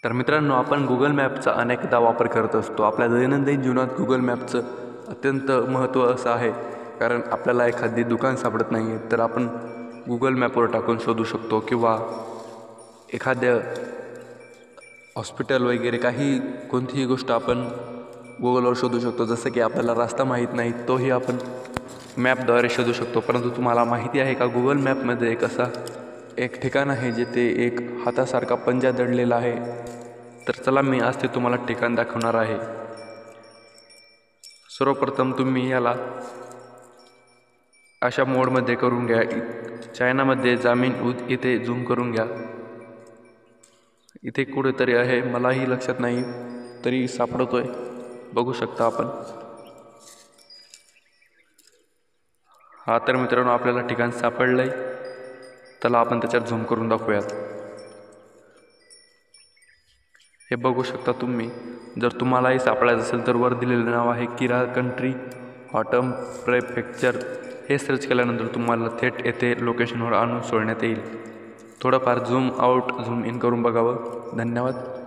तर मित्रांनो, आपण गुगल मॅपचा अनेकदा वापर करत असतो. आपल्या दैनंदिन जीवनात गुगल मॅपचं अत्यंत महत्त्व असं आहे, कारण आपल्याला एखादी दुकान सापडत नाही आहे तर आपण गुगल मॅपवर टाकून शोधू शकतो, किंवा एखाद्या हॉस्पिटल वगैरे कोणतीही गोष्ट आपण गुगलवर शोधू शकतो. जसं की आपल्याला रस्ता माहीत नाही, तोही आपण मॅपद्वारे शोधू शकतो. परंतु तुम्हाला माहिती आहे का, गुगल मॅपमध्ये एक ठिकाण आहे जिथे एक हातासारखा पंजा दडलेला आहे. तर चला, मी आज ते तुम्हाला ठिकाण दाखवणार आहे. सर्वप्रथम तुम्ही याला अशा मोडमध्ये करून घ्या. चायनामध्ये इथे झूम करून घ्या. इथे कुठेतरी आहे, मलाही लक्षात नाही, तरी सापडतोय, बघू शकता आपण. हा तर मित्रांनो, आपल्याला ठिकाण सापडलंय. चला आपण त्याच्यात झूम करून दाखवूयात. हे बघू शकता तुम्ही. जर तुम्हालाही सापडायचं असेल तर वर दिलेलं नाव आहे किरा कंट्री ऑटम प्रेफेक्चर. हे सर्च केल्यानंतर तुम्हाला थेट येथे लोकेशनवर आणून सोडण्यात येईल. थोडंफार झूम आउट झूम इन करून बघावं. धन्यवाद.